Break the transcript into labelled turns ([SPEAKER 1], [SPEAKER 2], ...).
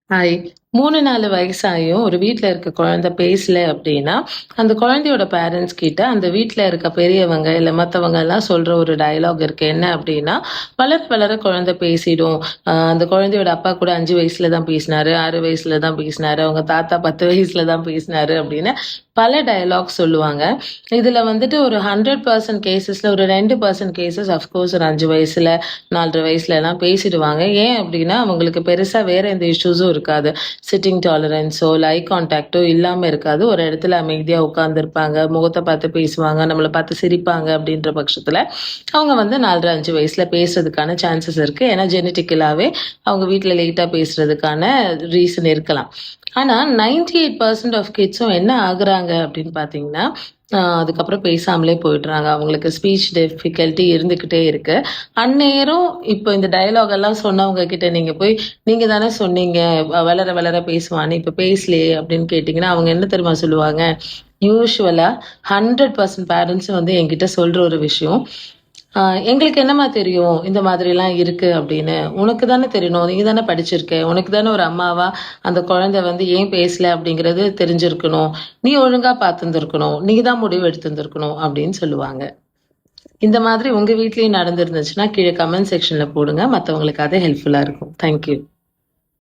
[SPEAKER 1] Hi. 3, 4 வயசாயும் ஒரு வீட்ல இருக்க குழந்தை பேசல அப்டின்னா, அந்த குழந்தையோட பேரண்ட்ஸ் கிட்ட அந்த வீட்ல இருக்க பெரியவங்க, இல்ல மத்தவங்க எல்லாம் சொல்ற ஒரு டயலாக் இருக்கு. என்ன அப்டின்னா, வளர வளர குழந்தை பேசிடும். அந்த குழந்தையோட அப்பா கூட 5 வயசுல தான் பேசினாரு, 6 வயசுல தான் பேசினாரு, அவங்க தாத்தா 10 வயசுல தான் பேசினாரு அப்டின்னு பல டயலாக் சொல்லுவாங்க. இதுல வந்துட்டு ஒரு 100% கேஸஸ்ல ஒரு 2% கேஸஸ் அஃப்கோர்ஸ் ஒரு 5 வயசுல, 4 1/2 வயசுலலாம் பேசிடுவாங்க. ஏன் அப்டின்னா, அவங்களுக்கு பெருசா வேற எந்த இஷ்யூஸும் இருக்காது. சிட்டிங் டாலரன்ஸோ, இல்ல ஐ கான்டாக்ட்டோ இல்லாம இருக்காது. ஒரு இடத்துல அமைதியா உட்கார்ந்திருப்பாங்க. முகத்த பார்த்து பேசுவாங்க. நம்மள பார்த்து சிரிப்பாங்க அப்படின்ற பட்சத்துல, அவங்க வந்து 4 1/2 5 வயசுல பேசுறதுக்கான சான்சஸ் இருக்கு. ஏன்னா ஜெனடிக்கலாவே அவங்க வீட்ல லேட்டா பேசுறதுக்கான ரீசன் இருக்கலாம். ஆனா 98% ஆஃப் கிட்ஸும் என்ன ஆகுறாங்க அப்படின்னு பார்த்தீங்கன்னா, அதுக்கப்புறம் பேசாமலே போயிடுறாங்க. அவங்களுக்கு ஸ்பீச் டிஃபிகல்டி இருந்துகிட்டே இருக்கு. அந்நேரம் இப்போ இந்த டயலாக் எல்லாம் சொன்னவங்க கிட்ட நீங்க போய், "நீங்க தானே சொன்னீங்க, வளர வளர பேசுவான்னு, இப்ப பேசலையே" அப்படின்னு கேட்டீங்கன்னா, அவங்க என்ன தெரியுமா சொல்லுவாங்க? யூசுவலா 100% பேரண்ட்ஸ் வந்து என்கிட்ட சொல்ற ஒரு விஷயம், "எங்களுக்கு என்னம்மா தெரியும், இந்த மாதிரிலாம் இருக்கு" அப்படின்னு. "உனக்கு தானே தெரியணும். நீ தானே படிச்சிருக்க. உனக்கு தானே ஒரு அம்மாவா அந்த குழந்தை வந்து ஏன் பேசல அப்படிங்கிறது தெரிஞ்சிருக்கணும். நீ ஒழுங்கா பார்த்துருந்துருக்கணும். நீ தான் முடிவு எடுத்திருந்திருக்கணும்" அப்படின்னு சொல்லுவாங்க. இந்த மாதிரி உங்க வீட்லயும் நடந்திருந்துச்சுன்னா, கீழ கமெண்ட் செக்ஷன்ல போடுங்க. மத்தவங்களுக்கு அது ஹெல்ப்ஃபுல்லா இருக்கும். Thank you.